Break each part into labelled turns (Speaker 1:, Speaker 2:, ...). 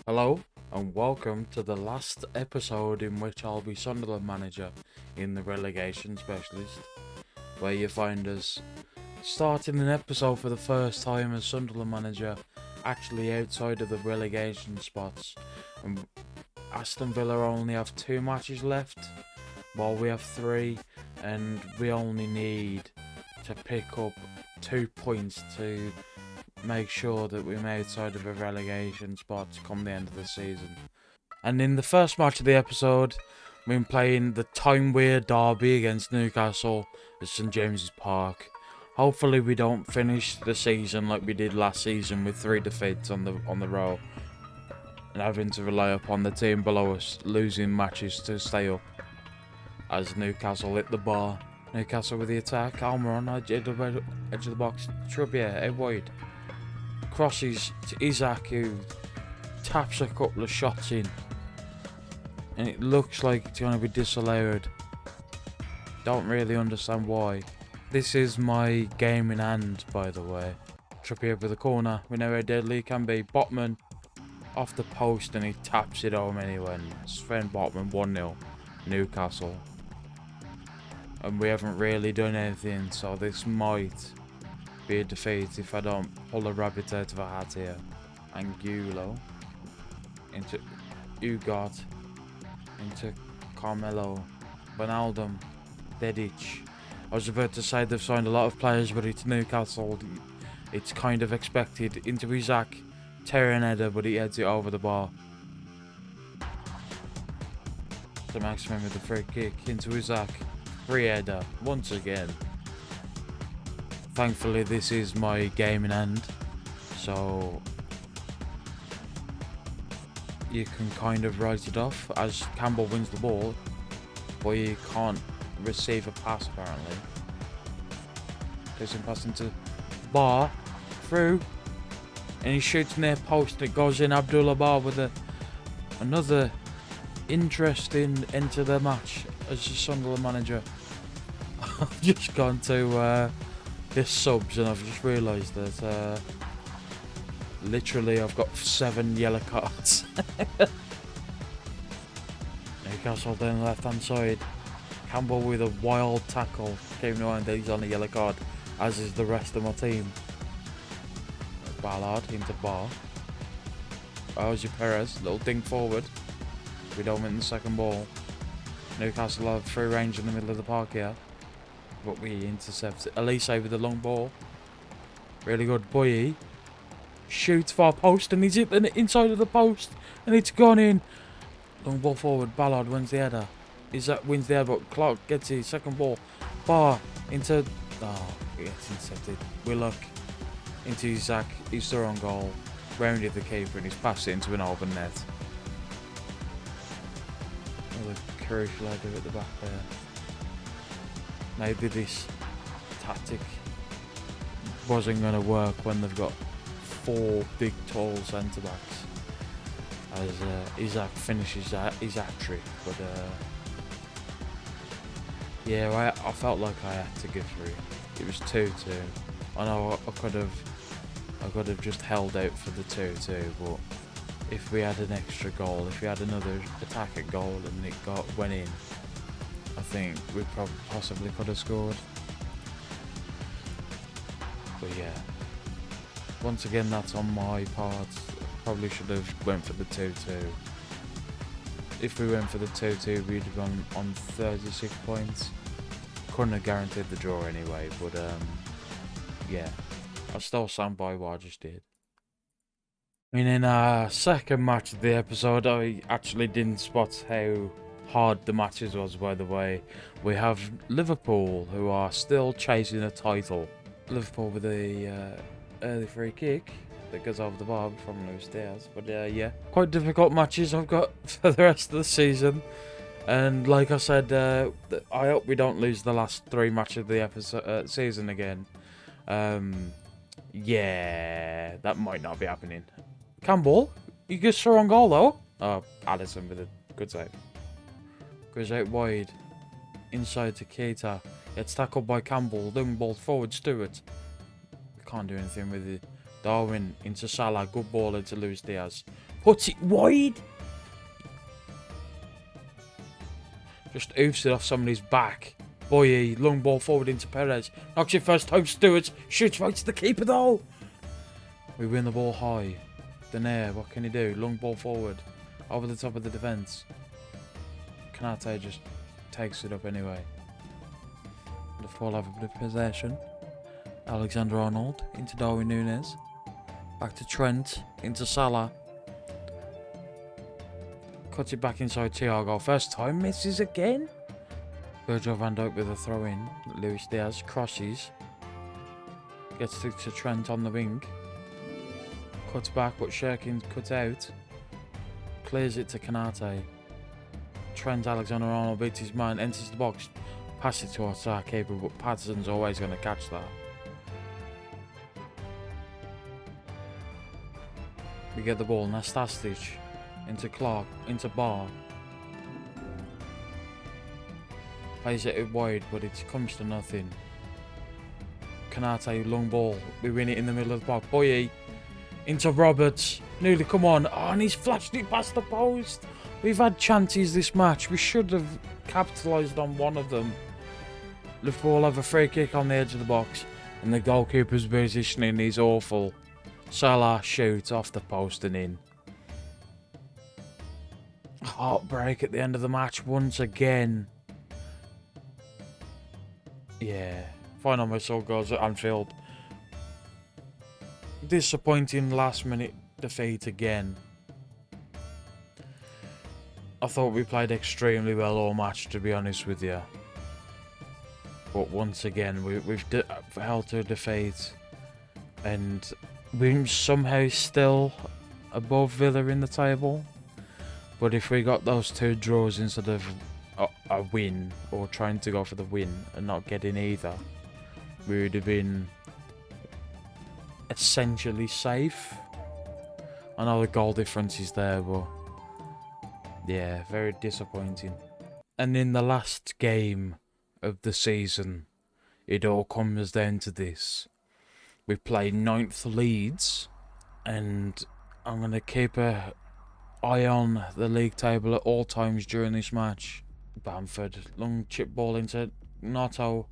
Speaker 1: Hello and welcome to the last episode in which I'll be Sunderland manager in the Relegation Specialist, where you find us starting an episode for the first time as Sunderland manager, actually outside of the relegation spots. And Aston Villa only have 2 matches left, while we have 3, and we only need to pick up 2 points to make sure that we're outside of a relegation spot come the end of the season. And in the first match of the episode, we've been playing the Time Weird derby against Newcastle at St James's Park. Hopefully we don't finish the season like we did last season with 3 defeats on the row and having to rely upon the team below us losing matches to stay up as Newcastle hit the bar. Newcastle with the attack, Almiron edge of the box, Trippier out wide. Crosses to Isaac, who taps a couple of shots in, and it looks like it's going to be disallowed. Don't really understand why. This is my game in hand, by the way. Trippier with the corner. We know how deadly it can be. Botman off the post, and he taps it home anyway. Sven Botman 1-0 Newcastle, and we haven't really done anything, so this might be a defeat if I don't pull a rabbit out of a hat here. Angulo into Ugot into Carmelo, Wijnaldum, Dedic. I was about to say they've signed a lot of players, but it's Newcastle. It's kind of expected. Into Isaac, tearing header, but he heads it over the bar. The maximum with the free kick into Isaac, free header once again. Thankfully, this is my game in hand, so you can kind of write it off as Campbell wins the ball, but you can't receive a pass apparently. Takes him pass into Bar, through, and he shoots near post. It goes in. Abdullah Bar with another interesting end to the match as a Sunderland manager. I've just gone to this subs, and I've just realised that literally I've got 7 yellow cards. Newcastle down the left hand side. Campbell with a wild tackle. Came to mind that he's on a yellow card, as is the rest of my team. Ballard into Bar. Jose Perez, little ding forward. We don't win the second ball. Newcastle have free range in the middle of the park here, but we intercept Elise with the long ball. Really good. Boye shoots far post, and he's hit the inside of the post, and it's gone in. Long ball forward. Ballard wins the header. Isaac wins the header, but Clark gets his second ball. Bar into. Oh, he gets intercepted. Willock into Isaac. He's the wrong goal. Rounded the keeper, and he's passed it into an open net. Another crucial header at the back there. Maybe this tactic wasn't going to work when they've got 4 big tall centre backs, as Isaac finishes his hat trick. But yeah, I felt like I had to get through. It was 2-2. I know I could have just held out for the 2-2, but if we had an extra goal, if we had another attack at goal and it went in, I think we possibly could have scored. But yeah, once again, that's on my part. Probably should have went for the 2-2. If we went for the 2-2, we'd have gone on 36 points. Couldn't have guaranteed the draw anyway, but yeah, I still stand by what I just did. I mean, in our second match of the episode, I actually didn't spot how hard the matches was, by the way. We have Liverpool, who are still chasing a title. Liverpool with a early free kick that goes over the bar from Luis Diaz. But yeah, quite difficult matches I've got for the rest of the season. And like I said, I hope we don't lose the last 3 matches of the season again. Yeah, that might not be happening. Campbell, he gets the wrong goal though. Oh, Allison with a good save. Goes out wide. Inside to Keita. Gets tackled by Campbell. Long ball forward, Stewart. We can't do anything with it. Darwin into Salah. Good ball into Luis Diaz. Puts it wide. Just oofs it off somebody's back. Boye, long ball forward into Perez. Knocks it first time. Stewart shoots right to the keeper though. We win the ball high. Denaire, what can he do? Long ball forward. Over the top of the defence. Kanate just takes it up anyway. Liverpool have a bit of possession. Alexander-Arnold into Darwin Núñez. Back to Trent. Into Salah. Cuts it back inside Thiago. First time. Misses again. Virgil van Dijk with a throw in. Luis Diaz crosses. Gets to Trent on the wing. Cuts back, but Sherkin cuts out. Clears it to Kanate. Trent Alexander-Arnold beats his man. Enters the box. Passes it towards our keeper, but Patterson's always going to catch that. We get the ball. Nastasic into Clark. Into Barr. Plays it wide, but it comes to nothing. Kanate, long ball. We win it in the middle of the park. Boye into Roberts. Nearly, come on. Oh, and he's flashed it past the post. We've had chances this match. We should have capitalised on one of them. Liverpool have a free kick on the edge of the box, and the goalkeeper's positioning is awful. Salah shoots off the post and in. Heartbreak at the end of the match once again. Yeah, final whistle goes at Anfield. Disappointing last minute defeat again. I thought we played extremely well all match, to be honest with you. But once again, we've held to a defeat. And we're somehow still above Villa in the table. But if we got those 2 draws instead of a win, or trying to go for the win and not getting either, we would have been essentially safe. I know the goal difference is there, but yeah, very disappointing. And in the last game of the season, it all comes down to this. We play 9th Leeds, and I'm going to keep an eye on the league table at all times during this match. Bamford, long chip ball into Nato,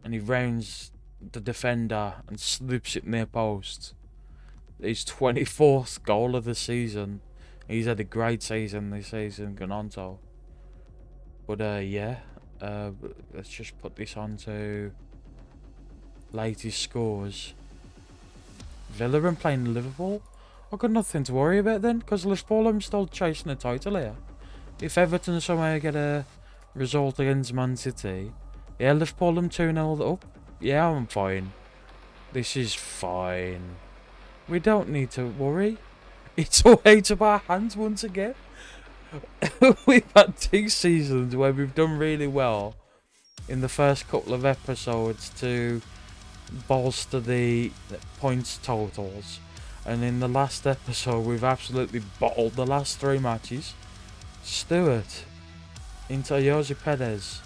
Speaker 1: and he rounds the defender and slips it near post. His 24th goal of the season. He's had a great season this season, Gnonto. But let's just put this on to latest scores. Villa and playing Liverpool. I've got nothing to worry about then, because Liverpool, I'm still chasing a title here. If Everton somehow get a result against Man City, yeah, Liverpool, I'm 2-0 up. Yeah, I'm fine. This is fine. We don't need to worry. It's all out of our hands once again. We've had 2 seasons where we've done really well in the first couple of episodes to bolster the points totals. And in the last episode, we've absolutely bottled the last 3 matches. Stewart into Jose Perez.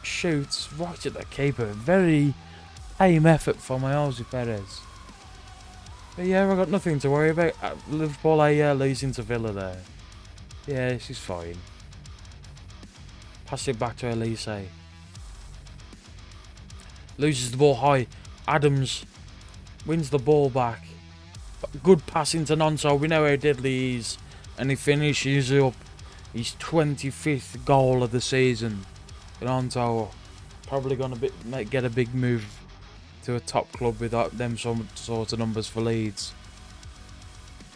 Speaker 1: Shoots right at the keeper. Very aim effort for my Jose Perez. But yeah, I've got nothing to worry about. Liverpool losing to Villa there. Yeah, this is fine. Pass it back to Elise. Loses the ball high. Adams wins the ball back. Good pass into Nonso. We know how deadly he is. And he finishes up his 25th goal of the season. Nonso probably going to get a big move to a top club without them some sort of numbers for Leeds.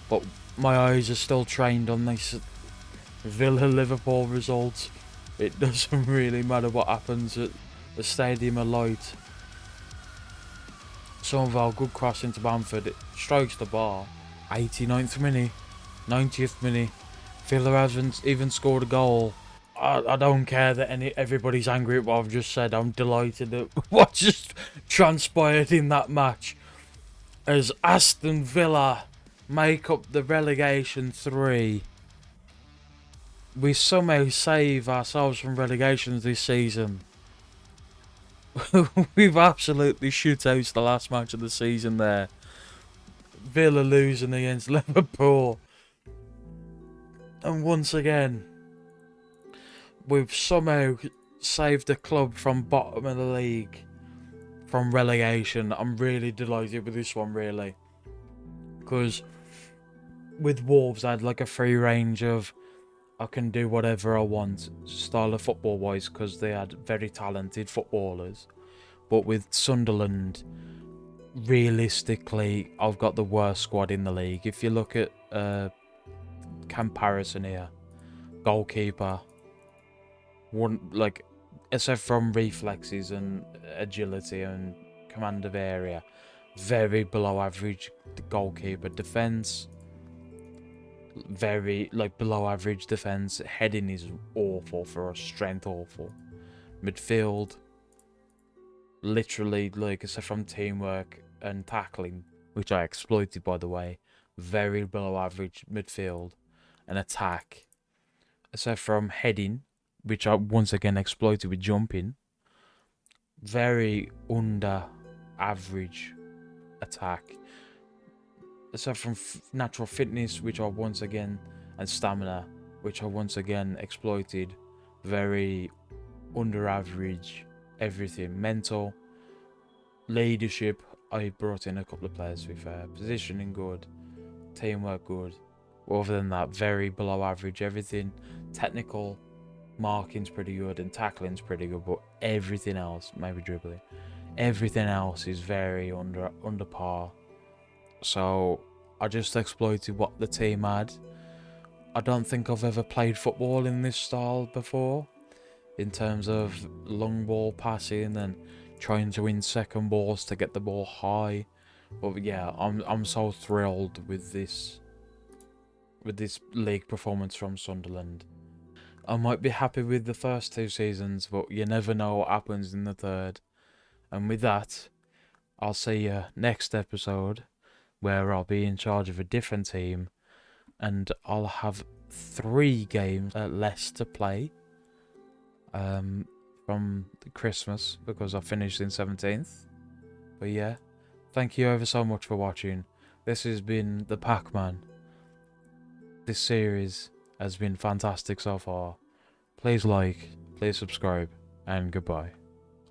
Speaker 1: But my eyes are still trained on this Villa-Liverpool result. It doesn't really matter what happens at the Stadium of Light. Somerville, good cross into Bamford. It strikes the bar. 89th minute. 90th minute. Villa hasn't even scored a goal. I don't care that everybody's angry at what I've just said. I'm delighted at what just transpired in that match. As Aston Villa make up the relegation 3. We somehow save ourselves from relegations this season. We've absolutely shit out the last match of the season there. Villa losing against Liverpool. And once again, we've somehow saved the club from bottom of the league, from relegation. I'm really delighted with this one, really. Because with Wolves, I had like a free range of I can do whatever I want, style of football wise, because they had very talented footballers. But with Sunderland, realistically, I've got the worst squad in the league. If you look at comparison here, goalkeeper, one like except from reflexes and agility and command of area, very below average goalkeeper. Defense, very below average defense. Heading is awful for us, strength awful. Midfield, literally except from teamwork and tackling, which I exploited by the way, very below average midfield. And attack, except from heading, which I once again exploited with jumping, very under average attack. Except from natural fitness, which I once again, and stamina, which I once again exploited, very under average everything. Mental, leadership, I brought in a couple of players to be fair. Positioning good, teamwork good. Other than that, very below average everything. Technical, marking's pretty good and tackling's pretty good, but everything else, maybe dribbling, everything else is very under par. So I just exploited what the team had. I don't think I've ever played football in this style before, in terms of long ball passing and trying to win second balls to get the ball high. But yeah, I'm so thrilled with this league performance from Sunderland. I might be happy with the first 2 seasons, but you never know what happens in the third. And with that, I'll see you next episode, where I'll be in charge of a different team, and I'll have 3 games less to play from Christmas, because I finished in 17th. But yeah, thank you ever so much for watching. This has been the Pac-Man. This series has been fantastic so far. Please like, please subscribe, and goodbye.